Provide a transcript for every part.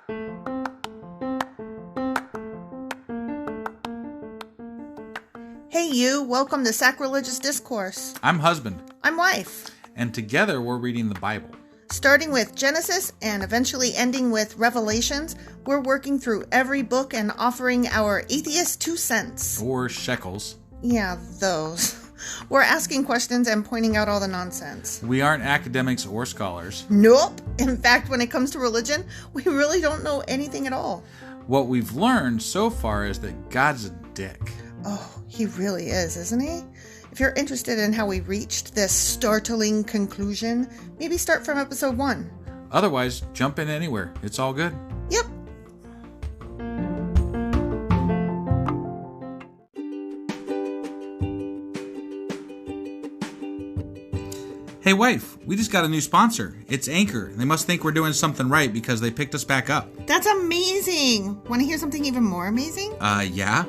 Hey you, welcome to Sacrilegious Discourse. I'm husband. I'm wife. And together we're reading the Bible. Starting with Genesis and eventually ending with Revelations, we're working through every book and offering our atheist 2 cents. Or shekels. Yeah, those. We're asking questions and pointing out all the nonsense. We aren't academics or scholars. Nope. In fact, when it comes to religion, we really don't know anything at all. What we've learned so far is that God's a dick. Oh, he really is, isn't he? If you're interested in how we reached this startling conclusion, maybe start from episode 1. Otherwise, jump in anywhere. It's all good. Yep. Hey wife, we just got a new sponsor. It's Anchor. They must think we're doing something right because they picked us back up. That's amazing. Want to hear something even more amazing? Yeah?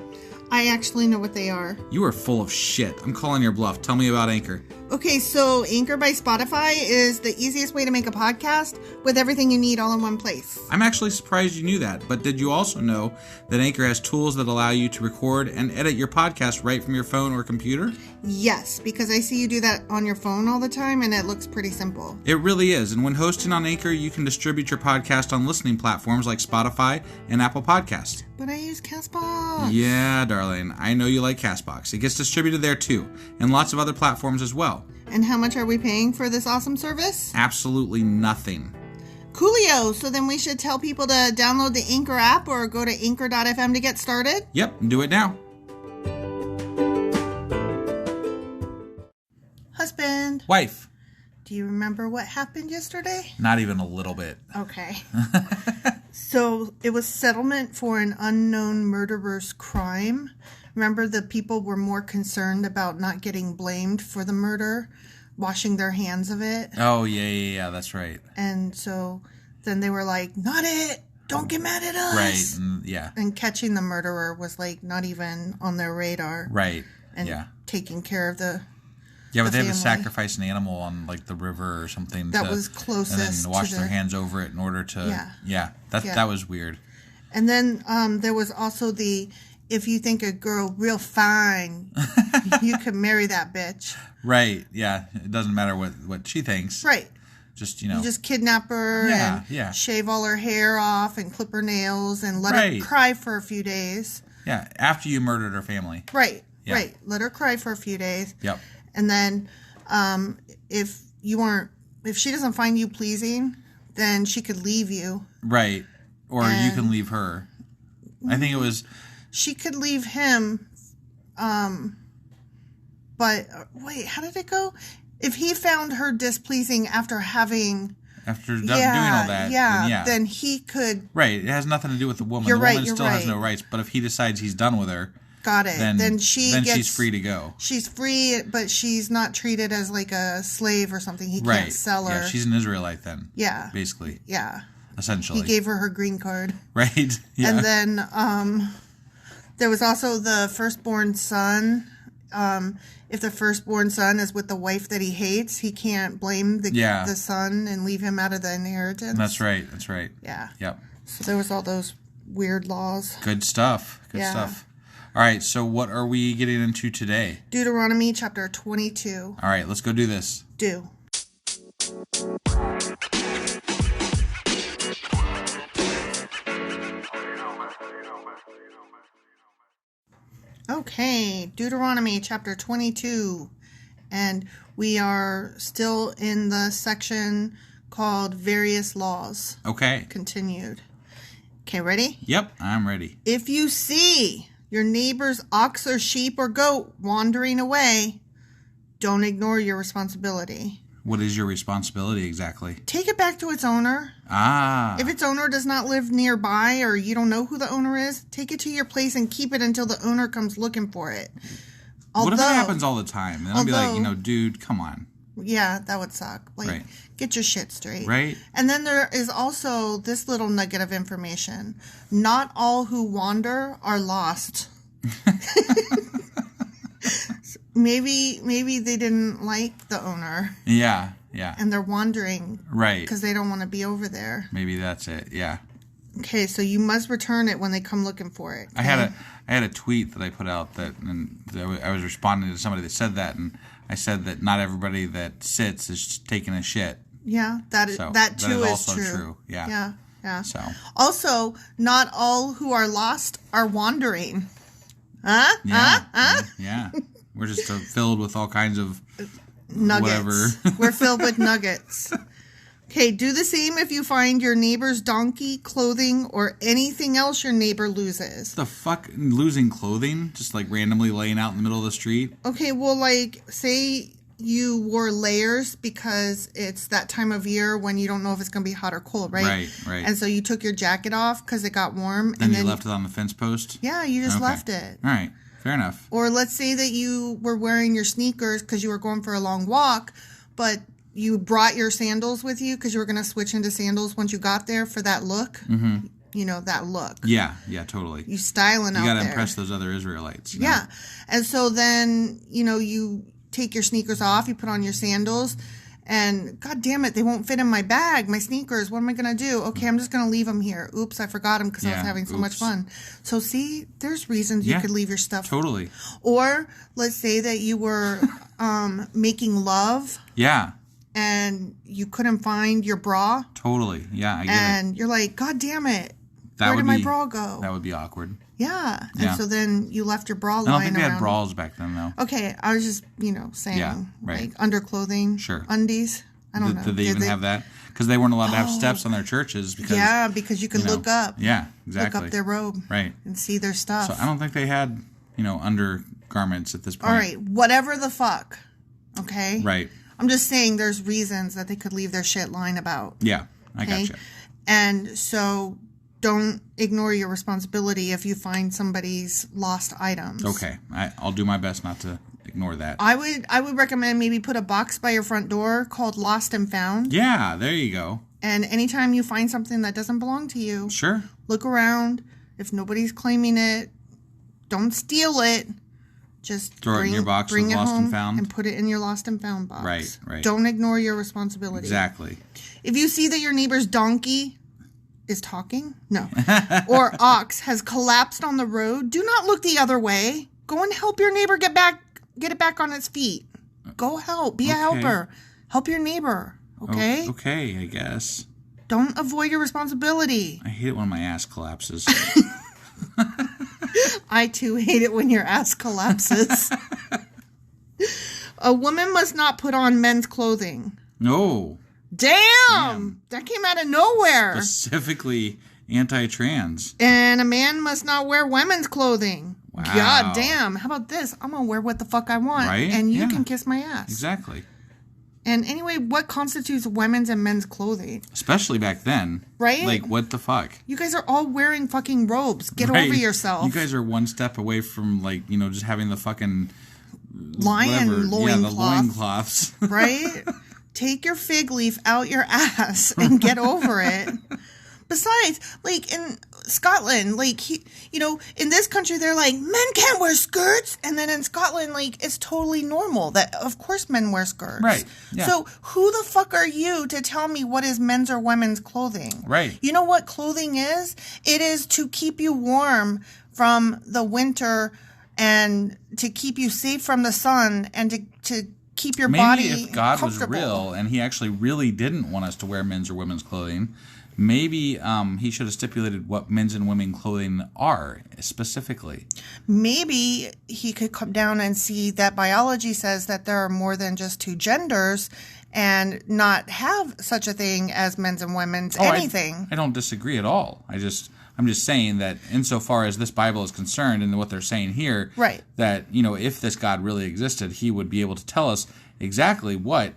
I actually know what they are. You are full of shit. I'm calling your bluff. Tell me about Anchor. Okay, so Anchor by Spotify is the easiest way to make a podcast with everything you need all in one place. I'm actually surprised you knew that, but did you also know that Anchor has tools that allow you to record and edit your podcast right from your phone or computer? Yes, because I see you do that on your phone all the time and it looks pretty simple. It really is, and when hosting on Anchor, you can distribute your podcast on listening platforms like Spotify and Apple Podcasts. But I use CastBox. Yeah, darling, I know you like CastBox. It gets distributed there too, and lots of other platforms as well. And how much are we paying for this awesome service? Absolutely nothing. Coolio! So then we should tell people to download the Anchor app or go to anchor.fm to get started? Yep, do it now. Husband. Wife. Do you remember what happened yesterday? Not even a little bit. Okay. So it was settlement for an unknown murderer's crime. Remember, the people were more concerned about not getting blamed for the murder, washing their hands of it. Oh, yeah, that's right. And so then they were like, not it! Don't get mad at us! Right, yeah. And catching the murderer was like not even on their radar. Right, and yeah. taking care of the Yeah, but they had to family. sacrifice an animal on like the river or something. That was closest and then wash to their hands over it in order to... Yeah. That was weird. And then there was also the, if you think a girl real fine, you could marry that bitch. Right, yeah. It doesn't matter what she thinks. Right. Just, You just kidnap her and shave all her hair off and clip her nails and let her cry for a few days. Yeah, after you murdered her family. Right, right. Let her cry for a few days. Yep. And then if she doesn't find you pleasing, then she could leave you. Right. Or you can leave her. I think it was... She could leave him, but wait, how did it go? If he found her displeasing after having... After doing all that, then he could... Right, it has nothing to do with the woman. You're the right, woman you're still has right. no rights, but if he decides he's done with her... Got it. Then she's free to go. She's free, but she's not treated as like a slave or something. He can't sell her. Yeah, she's an Israelite then. Yeah. Basically. Yeah. Essentially. He gave her green card. Right. Yeah. And then there was also the firstborn son. If the firstborn son is with the wife that he hates, he can't blame the son and leave him out of the inheritance. That's right. Yeah. Yep. So there was all those weird laws. Good stuff. Good stuff. All right, so what are we getting into today? Deuteronomy chapter 22. All right, let's go do this. Do. Okay, Deuteronomy chapter 22. And we are still in the section called Various Laws. Okay. Continued. Okay, ready? Yep, I'm ready. If you see your neighbor's ox or sheep or goat wandering away, don't ignore your responsibility. What is your responsibility exactly? Take it back to its owner. Ah. If its owner does not live nearby or you don't know who the owner is, take it to your place and keep it until the owner comes looking for it. What if it happens all the time? Then I'll be like, dude, come on. Yeah, that would suck. Like, get your shit straight. Right. And then there is also this little nugget of information. Not all who wander are lost. Maybe they didn't like the owner. Yeah, yeah. And they're wandering. Right. Because they don't want to be over there. Maybe that's it, yeah. Okay, so you must return it when they come looking for it. Okay? I had a tweet that I put out and I was responding to somebody that said that, and I said that not everybody that sits is taking a shit. Yeah, that too is also true. Yeah. Yeah. So also, not all who are lost are wandering. Yeah. We're just filled with all kinds of nuggets. Whatever. We're filled with nuggets. Okay, do the same if you find your neighbor's donkey, clothing, or anything else your neighbor loses. The fuck? Losing clothing? Just like randomly laying out in the middle of the street? Okay, well, like, say you wore layers because it's that time of year when you don't know if it's going to be hot or cold, right? Right. And so you took your jacket off because it got warm. Then you left it on the fence post? Yeah, you just left it. All right, fair enough. Or let's say that you were wearing your sneakers because you were going for a long walk, but you brought your sandals with you because you were going to switch into sandals once you got there for that look. Mm-hmm. You know, that look. Yeah, totally. You styling out there. You got to impress those other Israelites. You know? Yeah. And so then, you take your sneakers off, you put on your sandals, and God damn it, they won't fit in my bag, my sneakers. What am I going to do? Okay, I'm just going to leave them here. Oops, I forgot them because I was having so much fun. So see, there's reasons you could leave your stuff. Totally. Or let's say that you were making love. Yeah. And you couldn't find your bra. Totally. Yeah, I get it. And you're like, God damn it. Where did my bra go? That would be awkward. Yeah. And so then you left your bra lying around. I don't think they had bras back then, though. Okay. I was just, saying. Yeah, right. Like underclothing. Sure. Undies. I don't know. Did they even have that? Because they weren't allowed to have steps on their churches. Because you could look up. Yeah, exactly. Look up their robe. Right. And see their stuff. So I don't think they had, undergarments at this point. All right. Whatever the fuck. Okay? Right. I'm just saying there's reasons that they could leave their shit lying about. Yeah, I gotcha. And so don't ignore your responsibility if you find somebody's lost items. Okay. I'll do my best not to ignore that. I would recommend maybe put a box by your front door called Lost and Found. Yeah, there you go. And anytime you find something that doesn't belong to you, sure, look around. If nobody's claiming it, don't steal it. Just throw it in your box bring with it Lost home and Found. and put it in your Lost and Found box. Right. Don't ignore your responsibility. Exactly. If you see that your neighbor's donkey is talking, or ox has collapsed on the road, do not look the other way. Go and help your neighbor get it back on its feet. Go help. Be a helper. Help your neighbor. Okay? Okay, I guess. Don't avoid your responsibility. I hate it when my ass collapses. I too hate it when your ass collapses. A woman must not put on men's clothing. No. Damn! That came out of nowhere. Specifically anti-trans. And a man must not wear women's clothing. Wow. God damn. How about this? I'm going to wear what the fuck I want. Right? And you can kiss my ass. Exactly. And anyway, what constitutes women's and men's clothing? Especially back then. Right? Like, what the fuck? You guys are all wearing fucking robes. Get over yourself. You guys are one step away from, just having the fucking... lion loincloth. The loincloths. Right? Take your fig leaf out your ass and get over it. Besides, in Scotland, in this country, they're like, men can't wear skirts. And then in Scotland, it's totally normal that, of course, men wear skirts. Right. Yeah. So who the fuck are you to tell me what is men's or women's clothing? Right. You know what clothing is? It is to keep you warm from the winter and to keep you safe from the sun and to keep your body Maybe if God was comfortable. real and he actually really didn't want us to wear men's or women's clothing, maybe he should have stipulated what men's and women's clothing are specifically. Maybe he could come down and see that biology says that there are more than just two genders and not have such a thing as men's and women's anything. I don't disagree at all. I'm just saying that insofar as this Bible is concerned and what they're saying here, right, that, if this God really existed, he would be able to tell us exactly what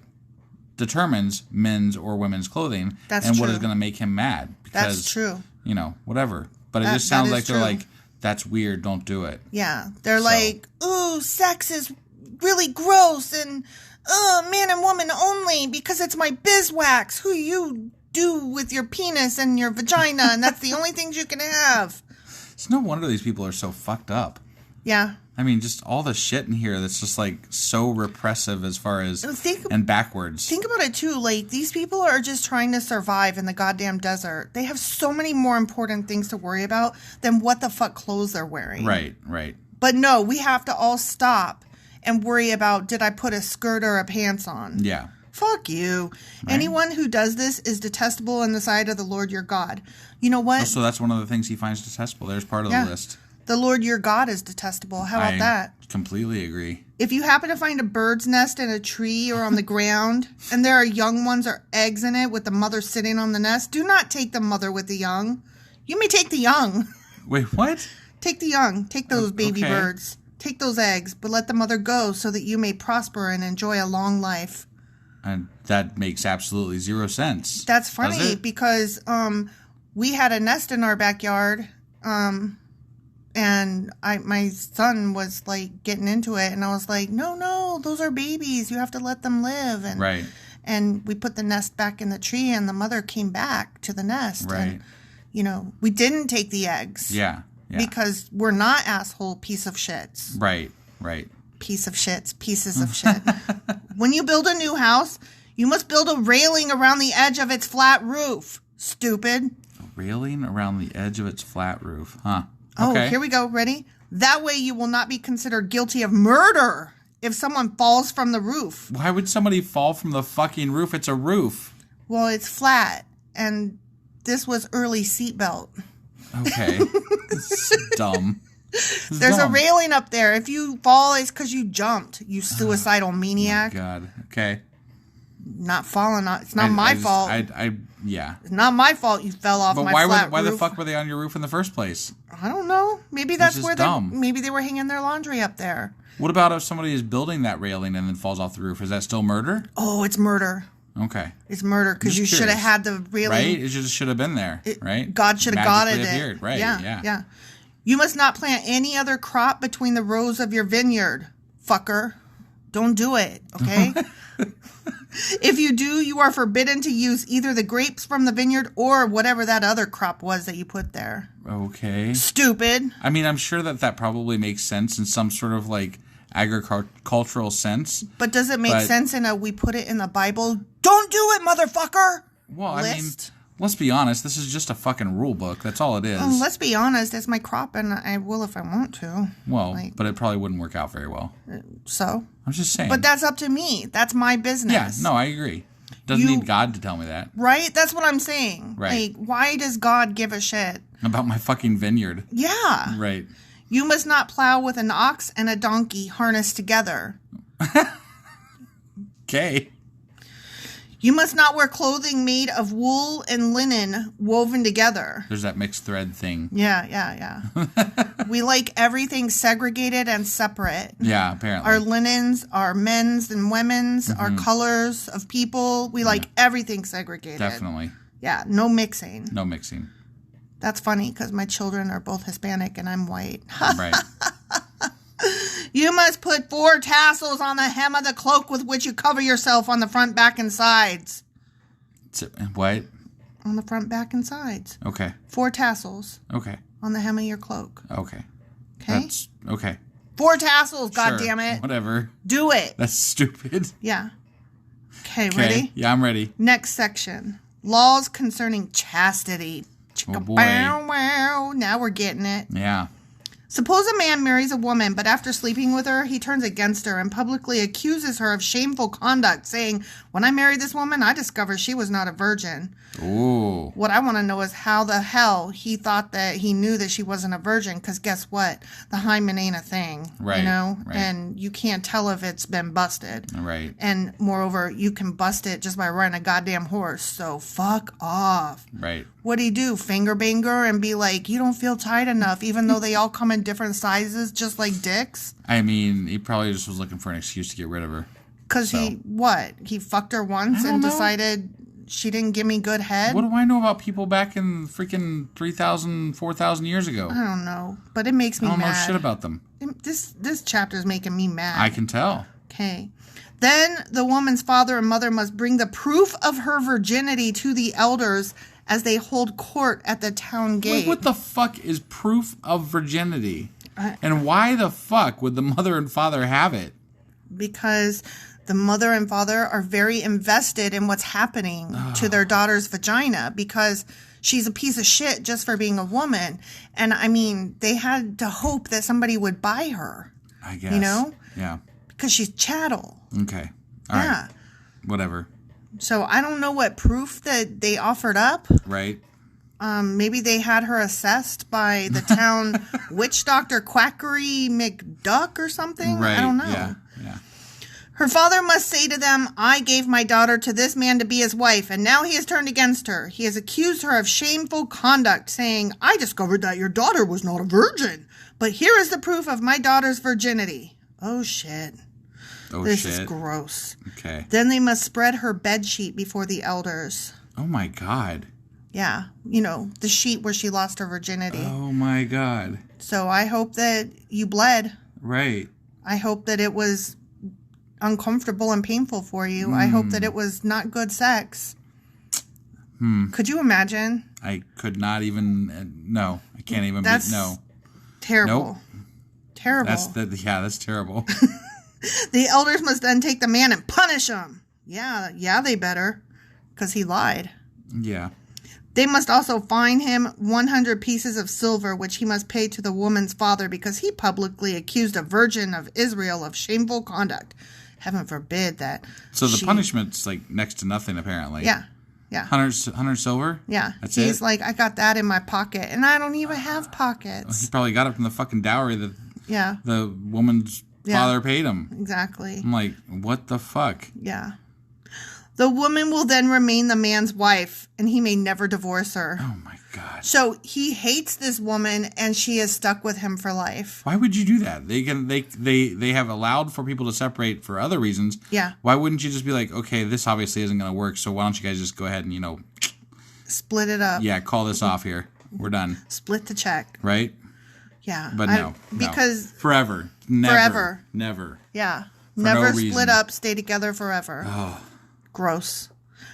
determines men's or women's clothing what is going to make him mad. Because, that's true. Whatever. But it just sounds like they're like, that's weird, don't do it. Yeah. They're like, ooh, sex is really gross and man and woman only because it's my beeswax. Who you do with your penis and your vagina, and that's the only things you can have. It's no wonder these people are so fucked up. Yeah. I mean, just all the shit in here that's just like so repressive as far as and backwards. Think about it too. Like, these people are just trying to survive in the goddamn desert. They have so many more important things to worry about than what the fuck clothes they're wearing. Right, right. But no, we have to all stop and worry about, did I put a skirt or a pants on? Yeah. Fuck you. Right. Anyone who does this is detestable in the sight of the Lord your God. You know what? So that's one of the things he finds detestable. There's part of the list. The Lord your God is detestable. How about that? I completely agree. If you happen to find a bird's nest in a tree or on the ground, and there are young ones or eggs in it with the mother sitting on the nest, do not take the mother with the young. You may take the young. Wait, what? Take the young. Take those baby birds. Take those eggs, but let the mother go so that you may prosper and enjoy a long life. And that makes absolutely zero sense. That's funny because we had a nest in our backyard, and my son was like getting into it, and I was like, no, those are babies. You have to let them live. And, right. And we put the nest back in the tree, and the mother came back to the nest. Right. And, we didn't take the eggs. Yeah. Because we're not asshole piece of shits. Right, right. Piece of shits, pieces of shit. When you build a new house, you must build a railing around the edge of its flat roof. Stupid. A railing around the edge of its flat roof. Huh. Okay. Oh, here we go. Ready? That way you will not be considered guilty of murder if someone falls from the roof. Why would somebody fall from the fucking roof? It's a roof. Well, it's flat, and this was early seatbelt. Okay. It's dumb. There's a railing up there. If you fall, it's because you jumped, you suicidal maniac. Oh my God. Okay. Not falling on. It's not my fault. Yeah. It's not my fault you fell off my flat roof. Why the fuck were they on your roof in the first place? I don't know. Maybe that's where maybe they were hanging their laundry up there. What about if somebody is building that railing and then falls off the roof? Is that still murder? Oh, it's murder. Okay. It's murder because you should have had the railing. Right? It just should have been there, right? God should have got it. Right, yeah. You must not plant any other crop between the rows of your vineyard, fucker. Don't do it, okay? If you do, you are forbidden to use either the grapes from the vineyard or whatever that other crop was that you put there. Okay. Stupid. I mean, I'm sure that probably makes sense in some sort of like agricultural sense. But does it make sense in we put it in the Bible? Don't do it, motherfucker! Well, I mean, let's be honest. This is just a fucking rule book. That's all it is. Let's be honest. It's my crop, and I will if I want to. Well, but it probably wouldn't work out very well. So? I'm just saying. But that's up to me. That's my business. Yeah, no, I agree. Doesn't need God to tell me that. Right? That's what I'm saying. Right. Like, why does God give a shit? About my fucking vineyard. Yeah. Right. You must not plow with an ox and a donkey harnessed together. Okay. You must not wear clothing made of wool and linen woven together. There's that mixed thread thing. Yeah. We like everything segregated and separate. Yeah, apparently. Our linens, our men's and women's, our colors of people. We like everything segregated. Definitely. Yeah, no mixing. No mixing. That's funny because my children are both Hispanic and I'm white. Right. You must put 4 tassels on the hem of the cloak with which you cover yourself on the front, back, and sides. What? On the front, back, and sides. Okay. 4 tassels. Okay. On the hem of your cloak. Okay. Okay? That's okay. 4 tassels, sure. goddammit. Whatever. Do it. That's stupid. Yeah. Okay, ready? Yeah, I'm ready. Next section. Laws concerning chastity. Oh, boy. Wow. Now we're getting it. Yeah. Suppose a man marries a woman, but after sleeping with her, he turns against her and publicly accuses her of shameful conduct, saying, "When I married this woman, I discovered she was not a virgin." Ooh. What I want to know is how the hell he thought that he knew that she wasn't a virgin, because guess what? The hymen ain't a thing, right, you know? Right. And you can't tell if it's been busted. Right. And moreover, you can bust it just by riding a goddamn horse, so fuck off. Right. What'd he do? Finger bang her and be like, you don't feel tight enough, even though they all come in different sizes, just like dicks? I mean, he probably just was looking for an excuse to get rid of her. Because he fucked her once and decided she didn't give me good head? What do I know about people back in freaking 3,000, 4,000 years ago? I don't know, but it makes me mad. I don't know shit about them. This chapter's making me mad. I can tell. Okay. Then the woman's father and mother must bring the proof of her virginity to the elders as they hold court at the town gate. Wait, what the fuck is proof of virginity? And why the fuck would the mother and father have it? Because the mother and father are very invested in what's happening to their daughter's vagina, because she's a piece of shit just for being a woman. And I mean, they had to hope that somebody would buy her. I guess. You know? Yeah. Because she's chattel. Okay. All right. Whatever. So I don't know what proof that they offered up. Right. Maybe they had her assessed by the town witch doctor Quackery McDuck or something. Right. I don't know. Yeah. Her father must say to them, I gave my daughter to this man to be his wife, and now he has turned against her. He has accused her of shameful conduct, saying, I discovered that your daughter was not a virgin, but here is the proof of my daughter's virginity. Oh, shit. This is gross. Okay. Then they must spread her bed sheet before the elders. Oh, my God. Yeah. You know, the sheet where she lost her virginity. Oh, my God. So I hope that you bled. Right. I hope that it was uncomfortable and painful for you. I hope that it was not good sex. Could you imagine? I could not even. No, I can't even. No. Terrible. Nope. Terrible. That's terrible. The elders must then take the man and punish him. Yeah, they better, because he lied. Yeah. They must also fine him 100 pieces of silver, which he must pay to the woman's father, because he publicly accused a virgin of Israel of shameful conduct. Heaven forbid that. So the punishment's like next to nothing, apparently. Yeah. 100 silver? Yeah. That's He's it? like, I got that in my pocket, and I don't even have pockets. He probably got it from the fucking dowry that Yeah. the woman's father paid him. Exactly. I'm like, what the fuck? Yeah. The woman will then remain the man's wife, and he may never divorce her. Oh, my God. So he hates this woman, and she is stuck with him for life. Why would you do that? They have allowed for people to separate for other reasons. Yeah. Why wouldn't you just be like, okay, this obviously isn't going to work, so why don't you guys just go ahead and, split it up. Yeah, call this off here. We're done. Split the check. Right? Yeah. But no. Because... Forever. Never. Forever. Never. Yeah. For Never no split up, stay together forever. Oh. Gross.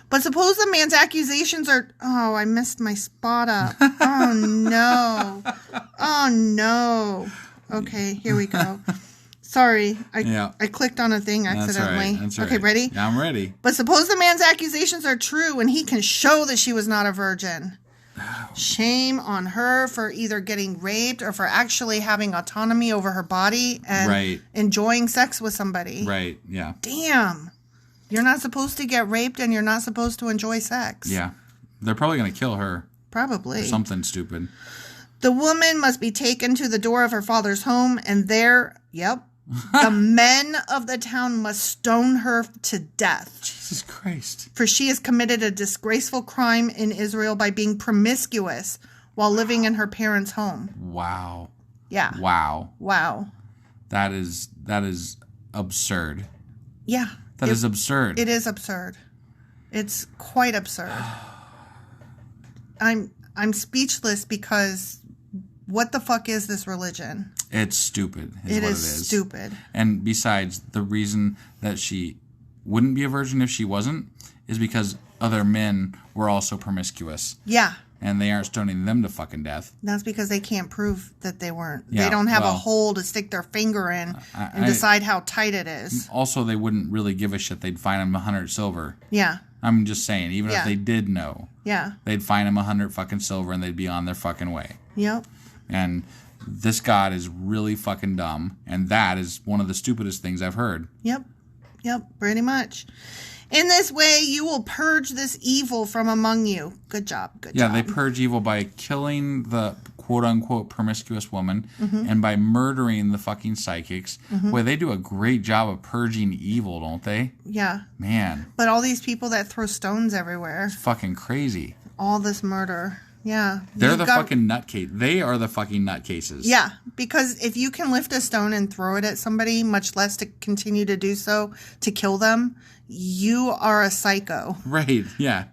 But suppose the man's accusations are... Oh, I messed my spot up. Oh, no. Oh, no. Okay, here we go. Sorry. I clicked on a thing accidentally. That's all right. Okay, ready? Yeah, I'm ready. But suppose the man's accusations are true and he can show that she was not a virgin. Shame on her for either getting raped or for actually having autonomy over her body and enjoying sex with somebody. Right, yeah. Damn. You're not supposed to get raped and you're not supposed to enjoy sex. Yeah. They're probably going to kill her. Probably. Or something stupid. The woman must be taken to the door of her father's home, and there, the men of the town must stone her to death. Jesus Christ. For she has committed a disgraceful crime in Israel by being promiscuous while living in her parents' home. Wow. Yeah. Wow. That is absurd. Yeah. That is absurd. It is absurd. It's quite absurd. I'm speechless because what the fuck is this religion? It's stupid. It is stupid. And besides, the reason that she wouldn't be a virgin if she wasn't is because other men were also promiscuous. Yeah. And they aren't stoning them to fucking death. That's because they can't prove that they weren't. Yeah, they don't have a hole to stick their finger in and decide how tight it is. Also, they wouldn't really give a shit. They'd fine them 100 silver. Yeah. I'm just saying, even if they did know. Yeah. They'd fine them 100 fucking silver and they'd be on their fucking way. Yep. And this God is really fucking dumb. And that is one of the stupidest things I've heard. Yep, pretty much. In this way, you will purge this evil from among you. Good job. Yeah, they purge evil by killing the quote-unquote promiscuous woman and by murdering the fucking psychics. Boy, they do a great job of purging evil, don't they? Yeah. Man. But all these people that throw stones everywhere. It's fucking crazy. All this murder. Yeah. They're the fucking nutcase. They are the fucking nutcases. Yeah, because if you can lift a stone and throw it at somebody, much less to continue to do so, to kill them, you are a psycho. Right, yeah.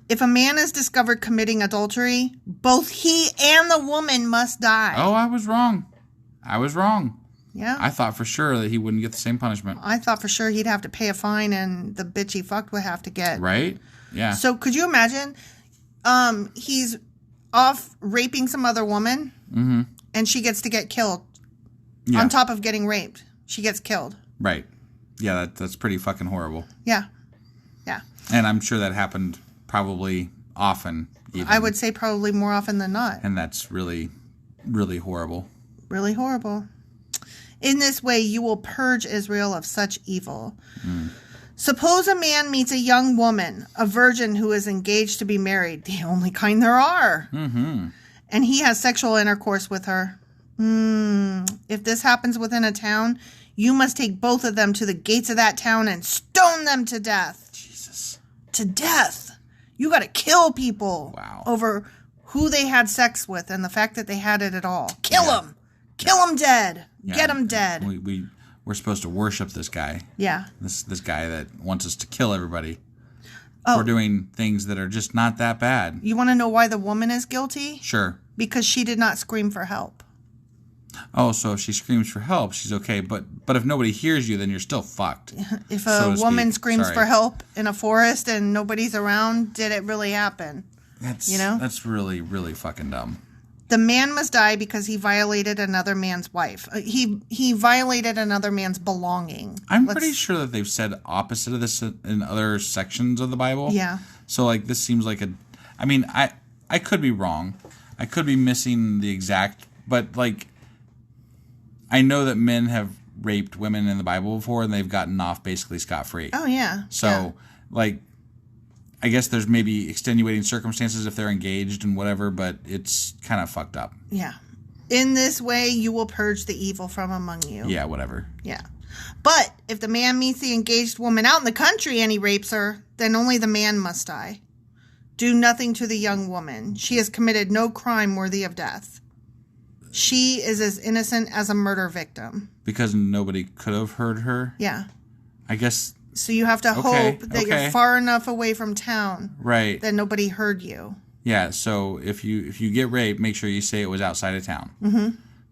If a man is discovered committing adultery, both he and the woman must die. Oh, I was wrong. Yeah. I thought for sure that he wouldn't get the same punishment. I thought for sure he'd have to pay a fine and the bitch he fucked would have to get. Right? Yeah. So could you imagine he's off raping some other woman and she gets to get killed. Yeah. On top of getting raped. She gets killed. Right. Yeah, that's pretty fucking horrible. Yeah. Yeah. And I'm sure that happened probably often. Even. I would say probably more often than not. And that's really, really horrible. Really horrible. In this way, you will purge Israel of such evil. Suppose a man meets a young woman, a virgin who is engaged to be married, the only kind there are, and he has sexual intercourse with her. If this happens within a town, you must take both of them to the gates of that town and stone them to death. Jesus. To death. You got to kill people over who they had sex with and the fact that they had it at all. Kill them. Kill them dead. Yeah. Get them dead. We're supposed to worship this guy. Yeah. This guy that wants us to kill everybody. For doing things that are just not that bad. You want to know why the woman is guilty? Sure. Because she did not scream for help. Oh, so if she screams for help, she's okay. But if nobody hears you, then you're still fucked. If a woman screams for help in a forest and nobody's around, did it really happen? That's really, really fucking dumb. The man must die because he violated another man's wife. He violated another man's belonging. I'm pretty sure that they've said opposite of this in other sections of the Bible. Yeah. So, like, this seems like I could be wrong. I could be missing the exact, but, like, I know that men have raped women in the Bible before, and they've gotten off basically scot-free. Oh, yeah. So, like, I guess there's maybe extenuating circumstances if they're engaged and whatever, but it's kind of fucked up. Yeah. In this way, you will purge the evil from among you. Yeah, whatever. Yeah. But if the man meets the engaged woman out in the country and he rapes her, then only the man must die. Do nothing to the young woman. She has committed no crime worthy of death. She is as innocent as a murder victim. Because nobody could have heard her? Yeah. I guess... So you have to hope that you're far enough away from town that nobody heard you. Yeah, so if you get raped, make sure you say it was outside of town.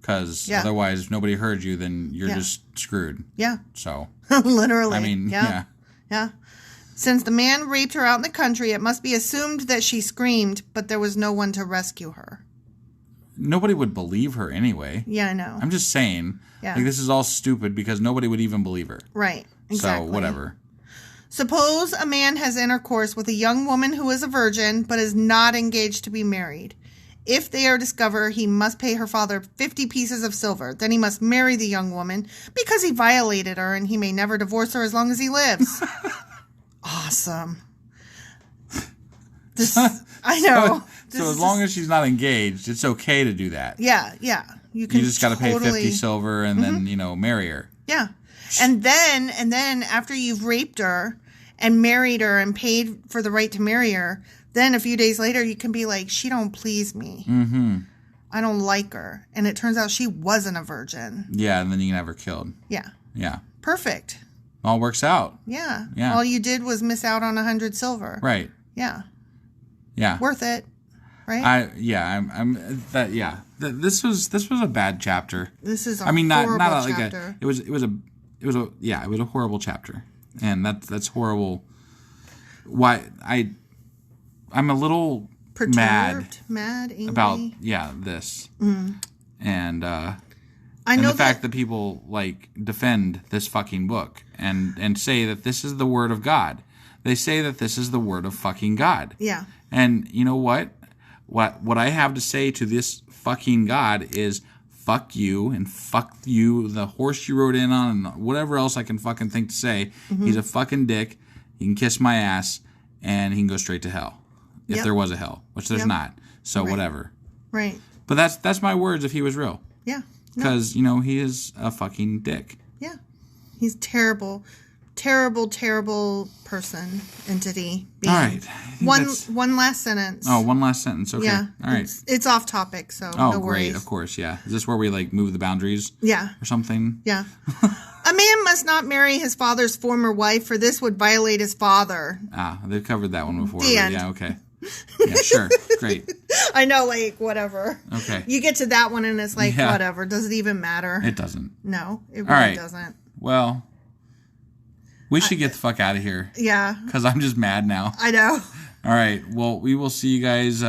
Because otherwise, if nobody heard you, then you're just screwed. Yeah. So. Literally. I mean, yeah. Since the man raped her out in the country, it must be assumed that she screamed, but there was no one to rescue her. Nobody would believe her anyway. Yeah, I know. I'm just saying. Yeah. Like, this is all stupid because nobody would even believe her. Right. Exactly. So, whatever. Suppose a man has intercourse with a young woman who is a virgin, but is not engaged to be married. If they are discovered, he must pay her father 50 pieces of silver. Then he must marry the young woman because he violated her, and he may never divorce her as long as he lives. Awesome. I know. So as long as she's not engaged, it's okay to do that. Yeah. You just got to pay 50 silver and then, marry her. Yeah. And then after you've raped her and married her and paid for the right to marry her, then a few days later you can be like, she don't please me. I don't like her. And it turns out she wasn't a virgin. Yeah, and then you can have her killed. Yeah. Perfect. All works out. Yeah. All you did was miss out on 100 silver. Right. Yeah. Worth it. Right? This was a bad chapter. This is a horrible chapter. It was a horrible chapter. And that's horrible. Why I'm a little perturbed, mad, angry about this. And I know the fact that people like defend this fucking book and say that this is the word of God. They say that this is the word of fucking God. Yeah. And you know what? What I have to say to this fucking God is fuck you and fuck you, the horse you rode in on, and whatever else I can fucking think to say. He's a fucking dick. He can kiss my ass and he can go straight to hell. If there was a hell, which there's not. So whatever. Right. But that's my words if he was real. Yeah. Because, he is a fucking dick. Yeah. He's terrible. Terrible, terrible person, entity. Being. All right. One last sentence. Oh, one last sentence. Okay. Yeah. All right. It's off topic, so no worries. Great. Of course, yeah. Is this where we, move the boundaries? Yeah. Or something? Yeah. A man must not marry his father's former wife, for this would violate his father. Ah, they've covered that one before. The end. Yeah, okay. Yeah, sure. Great. I know, whatever. Okay. You get to that one and it's whatever. Does it even matter? It doesn't. No, it really doesn't. Well, we should get the fuck out of here. Yeah. Because I'm just mad now. I know. All right. Well, we will see you guys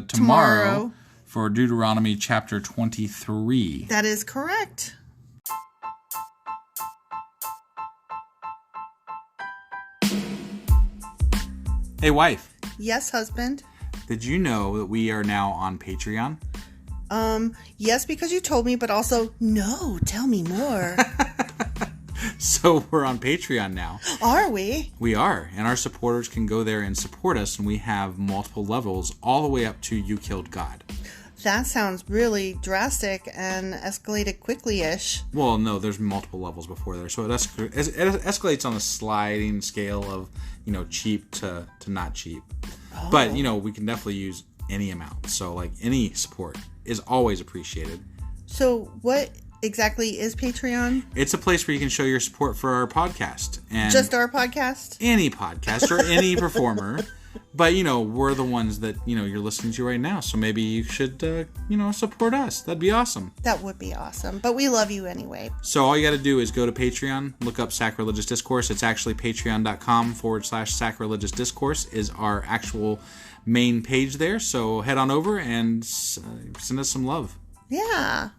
tomorrow for Deuteronomy chapter 23. That is correct. Hey, wife. Yes, husband. Did you know that we are now on Patreon? Yes, because you told me, but also, no, tell me more. So we're on Patreon now. Are we? We are. And our supporters can go there and support us. And we have multiple levels all the way up to You Killed God. That sounds really drastic and escalated quickly-ish. Well, no, there's multiple levels before there. So it escalates on a sliding scale of, cheap to not cheap. Oh. But, we can definitely use any amount. So, any support is always appreciated. So what exactly is Patreon? It's a place where you can show your support for our podcast. And just our podcast? Any podcast or any performer. But, we're the ones that, you're listening to right now. So maybe you should, support us. That'd be awesome. That would be awesome. But we love you anyway. So all you got to do is go to Patreon, look up Sacrilegious Discourse. It's actually patreon.com/sacrilegious discourse is our actual main page there. So head on over and send us some love. Yeah.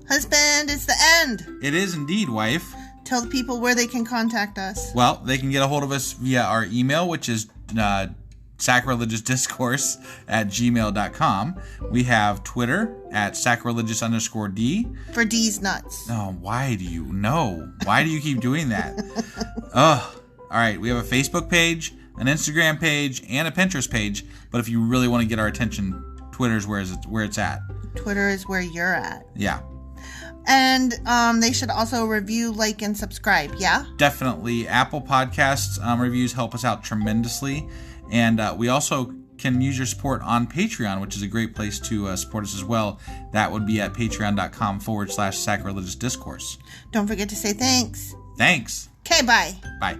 Husband, it's the end. It is indeed, wife. Tell the people where they can contact us. Well, they can get a hold of us via our email, which is sacrilegiousdiscourse@gmail.com. We have Twitter at sacrilegious_D. For D's nuts. Oh, why do you know? Why do you keep doing that? Ugh. All right, we have a Facebook page, an Instagram page, and a Pinterest page. But if you really want to get our attention, Twitter's where it's at. Twitter is where you're at. Yeah. And they should also review, like, and subscribe, yeah? Definitely. Apple Podcasts reviews help us out tremendously. And we also can use your support on Patreon, which is a great place to support us as well. That would be at patreon.com/sacrilegious discourse. Don't forget to say thanks. Thanks. Okay, bye. Bye.